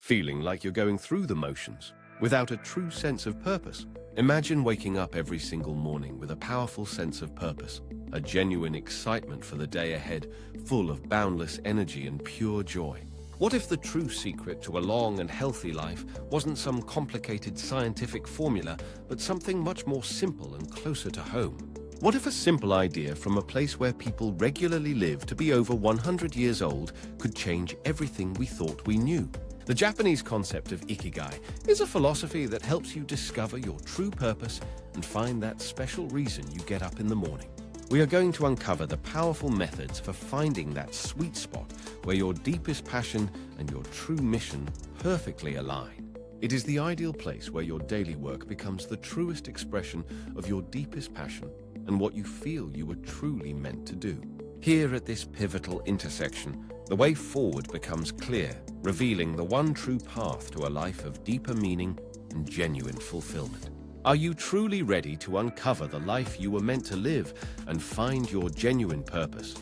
feeling like you're going through the motions, without a true sense of purpose. Imagine waking up every single morning with a powerful sense of purpose, a genuine excitement for the day ahead, full of boundless energy and pure joy. What if the true secret to a long and healthy life wasn't some complicated scientific formula, but something much more simple and closer to home? What if a simple idea from a place where people regularly live to be over 100 years old could change everything we thought we knew? The Japanese concept of Ikigai is a philosophy that helps you discover your true purpose and find that special reason you get up in the morning. We are going to uncover the powerful methods for finding that sweet spot where your deepest passion and your true mission perfectly align. It is the ideal place where your daily work becomes the truest expression of your deepest passion and what you feel you were truly meant to do. Here at this pivotal intersection, the way forward becomes clear, revealing the one true path to a life of deeper meaning and genuine fulfillment. Are you truly ready to uncover the life you were meant to live and find your genuine purpose?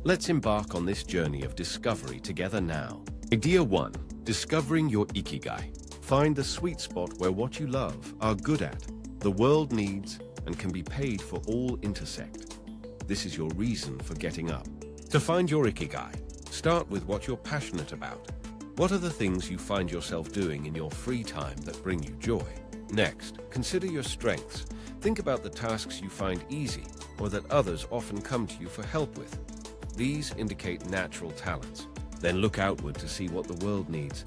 Let's embark on this journey of discovery together now. Idea 1. Discovering your Ikigai. Find the sweet spot where what you love, are good at, the world needs, and can be paid for all intersect. This is your reason for getting up. To find your Ikigai, start with what you're passionate about. What are the things you find yourself doing in your free time that bring you joy? Next, consider your strengths. Think about the tasks you find easy or that others often come to you for help with. These indicate natural talents. Then look outward to see what the world needs.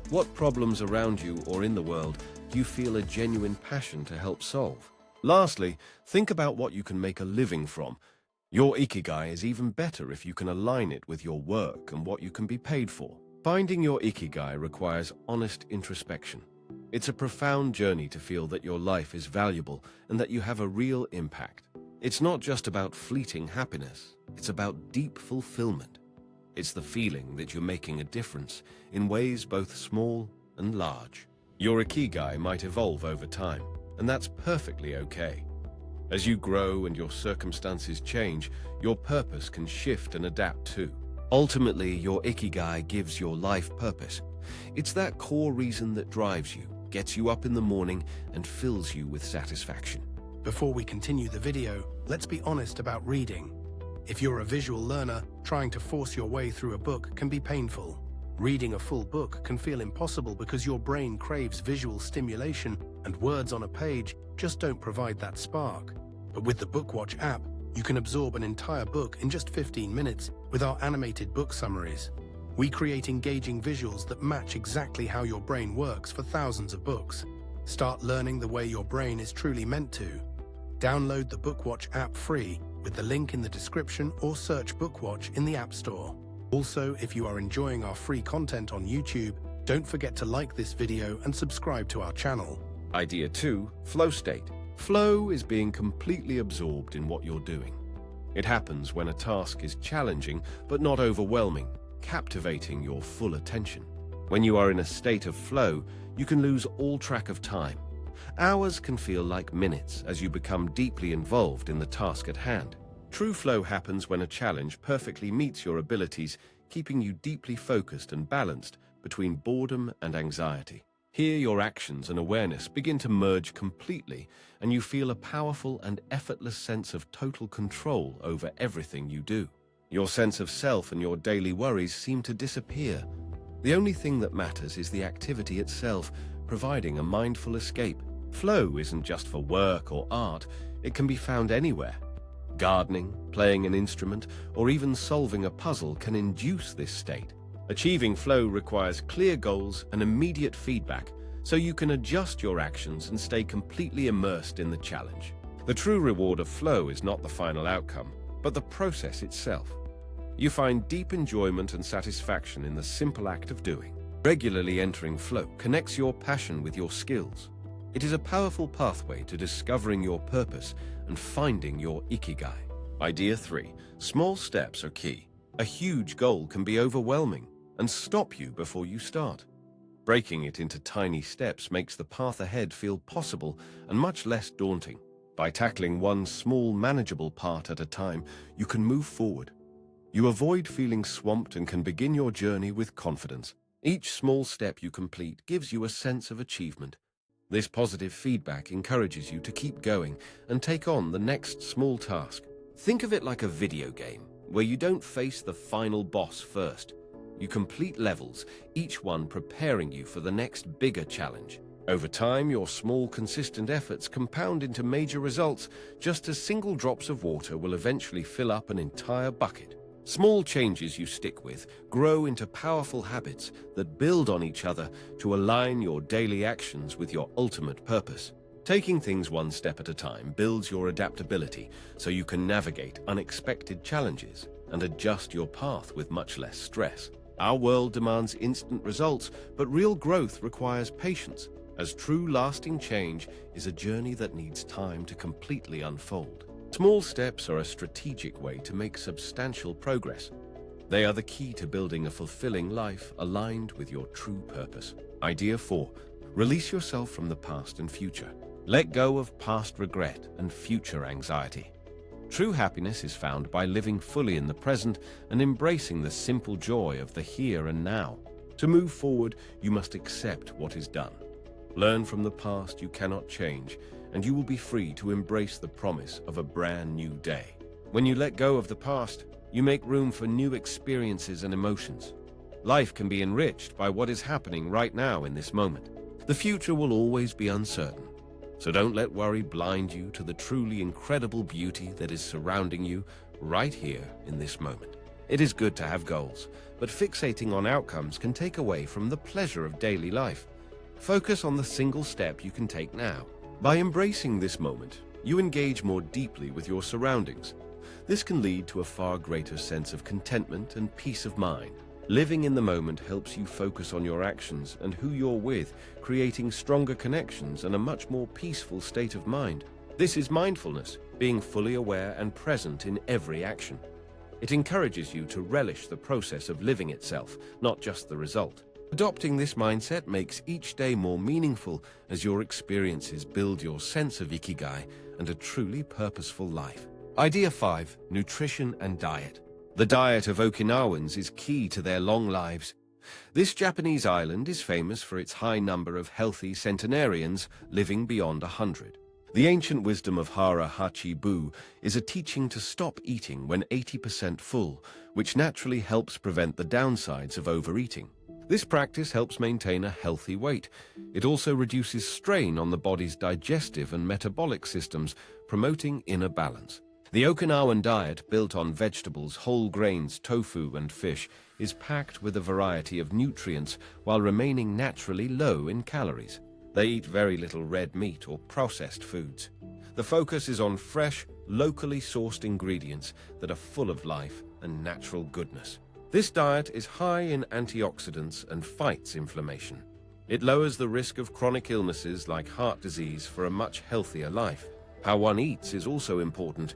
What problems around you or in the world do you feel a genuine passion to help solve? Lastly, think about what you can make a living from. Your Ikigai is even better if you can align it with your work and what you can be paid for. Finding your Ikigai requires honest introspection. It's a profound journey to feel that your life is valuable and that you have a real impact. It's not just about fleeting happiness, it's about deep fulfillment. It's the feeling that you're making a difference in ways both small and large. Your Ikigai might evolve over time, and that's perfectly okay. As you grow and your circumstances change, your purpose can shift and adapt too. Ultimately, your Ikigai gives your life purpose. It's that core reason that drives you, gets you up in the morning, and fills you with satisfaction. Before we continue the video, let's be honest about reading. If you're a visual learner, trying to force your way through a book can be painful. Reading a full book can feel impossible because your brain craves visual stimulation and words on a page just don't provide that spark. But with the BookWatch app, you can absorb an entire book in just 15 minutes with our animated book summaries. We create engaging visuals that match exactly how your brain works for thousands of books. Start learning the way your brain is truly meant to. Download the BookWatch app free with the link in the description or search BookWatch in the App Store. Also, if you are enjoying our free content on YouTube, don't forget to like this video and subscribe to our channel. Idea 2. Flow state. Flow is being completely absorbed in what you're doing. It happens when a task is challenging but not overwhelming, captivating your full attention. When you are in a state of flow, you can lose all track of time. Hours can feel like minutes as you become deeply involved in the task at hand. True flow happens when a challenge perfectly meets your abilities, keeping you deeply focused and balanced between boredom and anxiety. Here, your actions and awareness begin to merge completely, and you feel a powerful and effortless sense of total control over everything you do. Your sense of self and your daily worries seem to disappear. The only thing that matters is the activity itself, providing a mindful escape. Flow isn't just for work or art, it can be found anywhere. Gardening, playing an instrument, or even solving a puzzle can induce this state. Achieving flow requires clear goals and immediate feedback, so you can adjust your actions and stay completely immersed in the challenge. The true reward of flow is not the final outcome, but the process itself. You find deep enjoyment and satisfaction in the simple act of doing. Regularly entering flow connects your passion with your skills. It is a powerful pathway to discovering your purpose and finding your Ikigai. Idea 3. Small steps are key. A huge goal can be overwhelming and stop you before you start. Breaking it into tiny steps makes the path ahead feel possible and much less daunting. By tackling one small, manageable part at a time, you can move forward. You avoid feeling swamped and can begin your journey with confidence. Each small step you complete gives you a sense of achievement. This positive feedback encourages you to keep going and take on the next small task. Think of it like a video game, where you don't face the final boss first. You complete levels, each one preparing you for the next bigger challenge. Over time, your small, consistent efforts compound into major results, just as single drops of water will eventually fill up an entire bucket. Small changes you stick with grow into powerful habits that build on each other to align your daily actions with your ultimate purpose. Taking things one step at a time builds your adaptability so you can navigate unexpected challenges and adjust your path with much less stress. Our world demands instant results, but real growth requires patience, as true lasting change is a journey that needs time to completely unfold. Small steps are a strategic way to make substantial progress. They are the key to building a fulfilling life aligned with your true purpose. Idea 4. Release yourself from the past and future. Let go of past regret and future anxiety. True happiness is found by living fully in the present and embracing the simple joy of the here and now. To move forward, you must accept what is done. Learn from the past you cannot change, and you will be free to embrace the promise of a brand new day. When you let go of the past, you make room for new experiences and emotions. Life can be enriched by what is happening right now in this moment. The future will always be uncertain, so don't let worry blind you to the truly incredible beauty that is surrounding you right here in this moment. It is good to have goals, but fixating on outcomes can take away from the pleasure of daily life. Focus on the single step you can take now. By embracing this moment, you engage more deeply with your surroundings. This can lead to a far greater sense of contentment and peace of mind. Living in the moment helps you focus on your actions and who you're with, creating stronger connections and a much more peaceful state of mind. This is mindfulness, being fully aware and present in every action. It encourages you to relish the process of living itself, not just the result. Adopting this mindset makes each day more meaningful as your experiences build your sense of Ikigai and a truly purposeful life. Idea 5. Nutrition and diet. The diet of Okinawans is key to their long lives. This Japanese island is famous for its high number of healthy centenarians living beyond 100. The ancient wisdom of Hara Hachi Bu is a teaching to stop eating when 80% full, which naturally helps prevent the downsides of overeating. This practice helps maintain a healthy weight. It also reduces strain on the body's digestive and metabolic systems, promoting inner balance. The Okinawan diet, built on vegetables, whole grains, tofu, and fish, is packed with a variety of nutrients while remaining naturally low in calories. They eat very little red meat or processed foods. The focus is on fresh, locally sourced ingredients that are full of life and natural goodness. This diet is high in antioxidants and fights inflammation. It lowers the risk of chronic illnesses like heart disease for a much healthier life. How one eats is also important.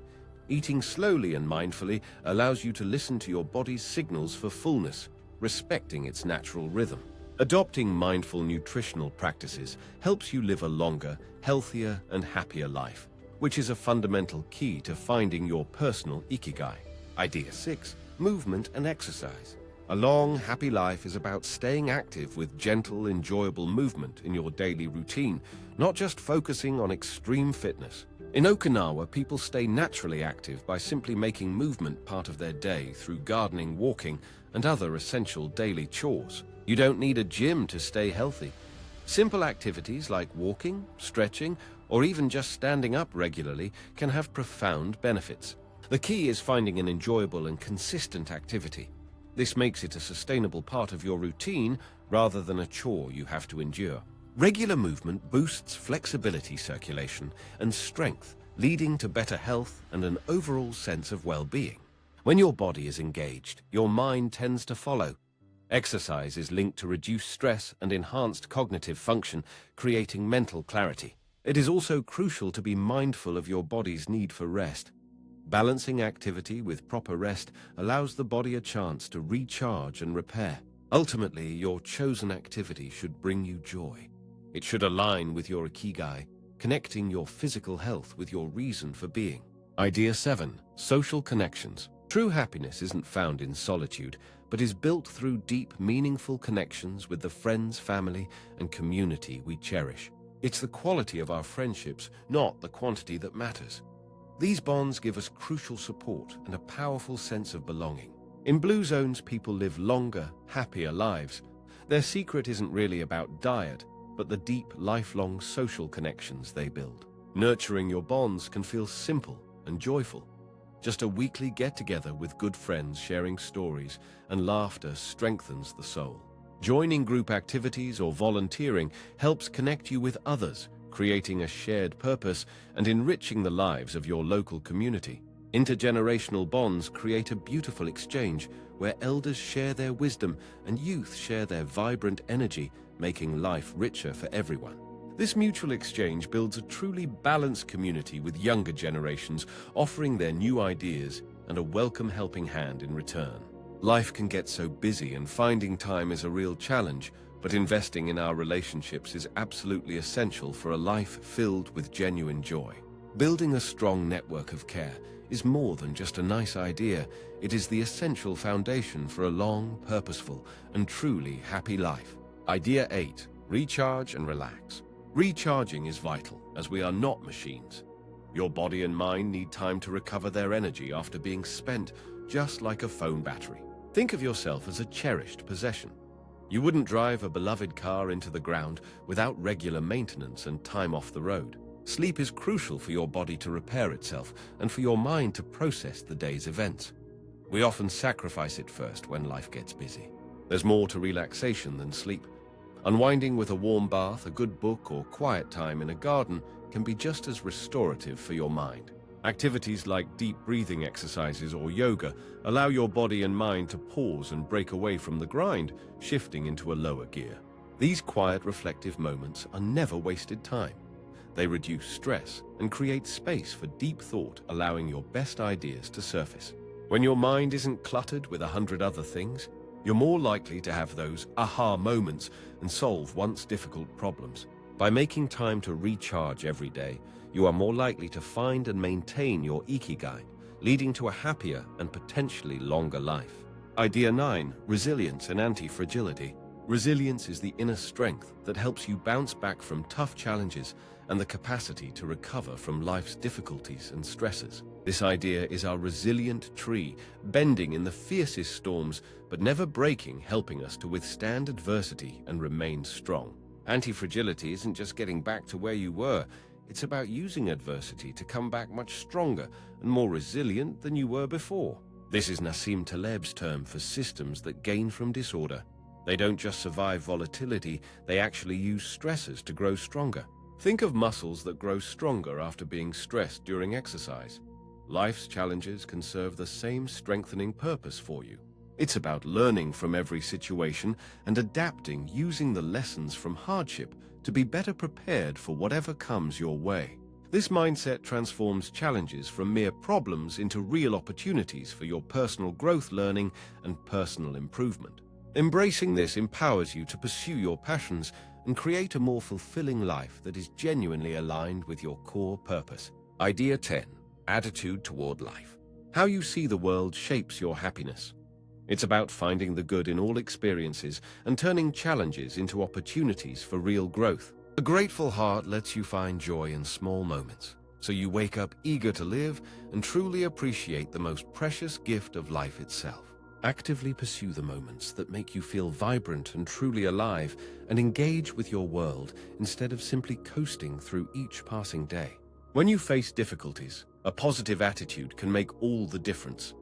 Eating slowly and mindfully allows you to listen to your body's signals for fullness, respecting its natural rhythm. Adopting mindful nutritional practices helps you live a longer, healthier, and happier life, which is a fundamental key to finding your personal Ikigai. Idea 6. Movement and exercise. A long, happy life is about staying active with gentle, enjoyable movement in your daily routine, not just focusing on extreme fitness. In Okinawa, people stay naturally active by simply making movement part of their day through gardening, walking, and other essential daily chores. You don't need a gym to stay healthy. Simple activities like walking, stretching, or even just standing up regularly can have profound benefits. The key is finding an enjoyable and consistent activity. This makes it a sustainable part of your routine rather than a chore you have to endure. Regular movement boosts flexibility, circulation, and strength, leading to better health and an overall sense of well-being. When your body is engaged, your mind tends to follow. Exercise is linked to reduced stress and enhanced cognitive function, creating mental clarity. It is also crucial to be mindful of your body's need for rest. Balancing activity with proper rest allows the body a chance to recharge and repair. Ultimately, your chosen activity should bring you joy. It should align with your Ikigai, connecting your physical health with your reason for being. Idea 7. Social connections. True happiness isn't found in solitude, but is built through deep, meaningful connections with the friends, family, and community we cherish. It's the quality of our friendships, not the quantity, that matters. These bonds give us crucial support and a powerful sense of belonging. In blue zones, people live longer, happier lives. Their secret isn't really about diet, but the deep, lifelong social connections they build. Nurturing your bonds can feel simple and joyful. Just a weekly get-together with good friends sharing stories and laughter strengthens the soul. Joining group activities or volunteering helps connect you with others, creating a shared purpose and enriching the lives of your local community. Intergenerational bonds create a beautiful exchange where elders share their wisdom and youth share their vibrant energy, making life richer for everyone. This mutual exchange builds a truly balanced community with younger generations offering their new ideas and a welcome helping hand in return. Life can get so busy and finding time is a real challenge, but investing in our relationships is absolutely essential for a life filled with genuine joy. Building a strong network of care is more than just a nice idea. It is the essential foundation for a long, purposeful, and truly happy life. Idea 8. Recharge and relax. Recharging is vital, as we are not machines. Your body and mind need time to recover their energy after being spent, just like a phone battery. Think of yourself as a cherished possession. You wouldn't drive a beloved car into the ground without regular maintenance and time off the road. Sleep is crucial for your body to repair itself and for your mind to process the day's events. We often sacrifice it first when life gets busy. There's more to relaxation than sleep. Unwinding with a warm bath, a good book, or quiet time in a garden can be just as restorative for your mind. Activities like deep breathing exercises or yoga allow your body and mind to pause and break away from the grind, shifting into a lower gear. These quiet, reflective moments are never wasted time. They reduce stress and create space for deep thought, allowing your best ideas to surface. When your mind isn't cluttered with 100 other things, you're more likely to have those aha moments and solve once difficult problems. By making time to recharge every day, you are more likely to find and maintain your Ikigai, leading to a happier and potentially longer life. Idea 9. Resilience and anti-fragility. Resilience is the inner strength that helps you bounce back from tough challenges and the capacity to recover from life's difficulties and stresses. This idea is our resilient tree, bending in the fiercest storms, but never breaking, helping us to withstand adversity and remain strong. Anti-fragility isn't just getting back to where you were, it's about using adversity to come back much stronger and more resilient than you were before. This is Nassim Taleb's term for systems that gain from disorder. They don't just survive volatility, they actually use stressors to grow stronger. Think of muscles that grow stronger after being stressed during exercise. Life's challenges can serve the same strengthening purpose for you. It's about learning from every situation and adapting, using the lessons from hardship to be better prepared for whatever comes your way. This mindset transforms challenges from mere problems into real opportunities for your personal growth, learning, and personal improvement. Embracing this empowers you to pursue your passions and create a more fulfilling life that is genuinely aligned with your core purpose. Idea 10. Attitude toward life. How you see the world shapes your happiness. It's about finding the good in all experiences and turning challenges into opportunities for real growth. A grateful heart lets you find joy in small moments, so you wake up eager to live and truly appreciate the most precious gift of life itself. Actively pursue the moments that make you feel vibrant and truly alive, and engage with your world instead of simply coasting through each passing day. When you face difficulties, a positive attitude can make all the difference.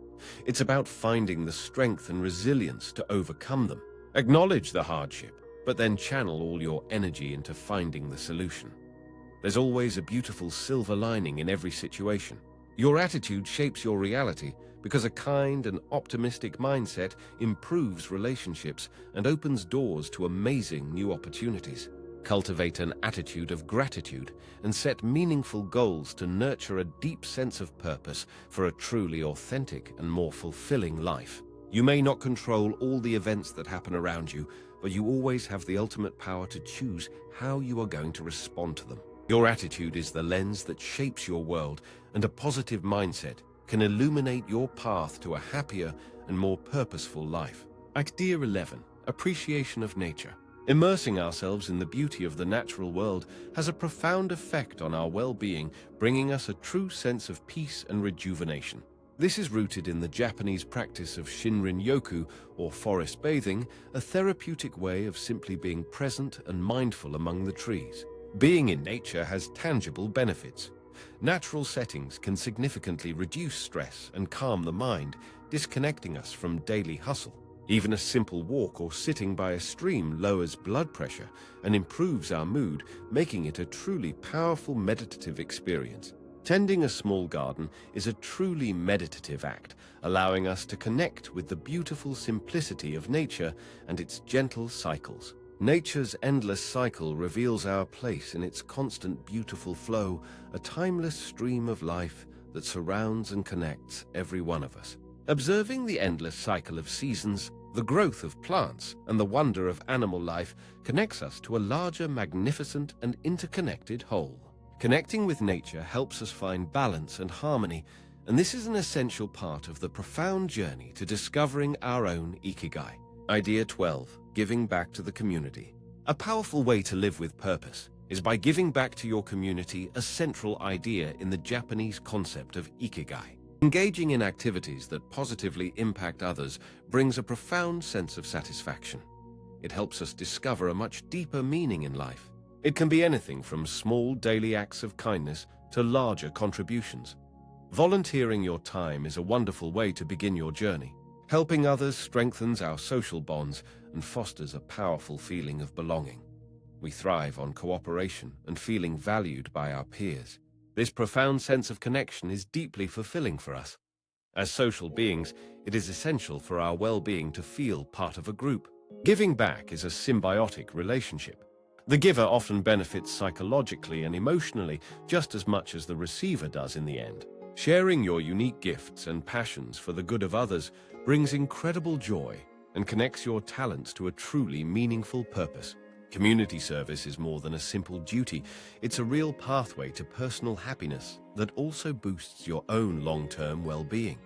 It's about finding the strength and resilience to overcome them. Acknowledge the hardship, but then channel all your energy into finding the solution. There's always a beautiful silver lining in every situation. Your attitude shapes your reality, because a kind and optimistic mindset improves relationships and opens doors to amazing new opportunities. Cultivate an attitude of gratitude and set meaningful goals to nurture a deep sense of purpose for a truly authentic and more fulfilling life. You may not control all the events that happen around you, but you always have the ultimate power to choose how you are going to respond to them. Your attitude is the lens that shapes your world, and a positive mindset can illuminate your path to a happier and more purposeful life. Idea 11. Appreciation of nature. Immersing ourselves in the beauty of the natural world has a profound effect on our well-being, bringing us a true sense of peace and rejuvenation. This is rooted in the Japanese practice of Shinrin-yoku, or forest bathing, a therapeutic way of simply being present and mindful among the trees. Being in nature has tangible benefits. Natural settings can significantly reduce stress and calm the mind, disconnecting us from daily hustle. Even a simple walk or sitting by a stream lowers blood pressure and improves our mood, making it a truly powerful meditative experience. Tending a small garden is a truly meditative act, allowing us to connect with the beautiful simplicity of nature and its gentle cycles. Nature's endless cycle reveals our place in its constant beautiful flow, a timeless stream of life that surrounds and connects every one of us. Observing the endless cycle of seasons, the growth of plants, and the wonder of animal life connects us to a larger, magnificent, and interconnected whole. Connecting with nature helps us find balance and harmony, and this is an essential part of the profound journey to discovering our own Ikigai. Idea 12. Giving back to the community. A powerful way to live with purpose is by giving back to your community, a central idea in the Japanese concept of Ikigai. Engaging in activities that positively impact others brings a profound sense of satisfaction. It helps us discover a much deeper meaning in life. It can be anything from small daily acts of kindness to larger contributions. Volunteering your time is a wonderful way to begin your journey. Helping others strengthens our social bonds and fosters a powerful feeling of belonging. We thrive on cooperation and feeling valued by our peers. This profound sense of connection is deeply fulfilling for us. As social beings, it is essential for our well-being to feel part of a group. Giving back is a symbiotic relationship. The giver often benefits psychologically and emotionally just as much as the receiver does in the end. Sharing your unique gifts and passions for the good of others brings incredible joy and connects your talents to a truly meaningful purpose. Community service is more than a simple duty. It's a real pathway to personal happiness that also boosts your own long-term well-being.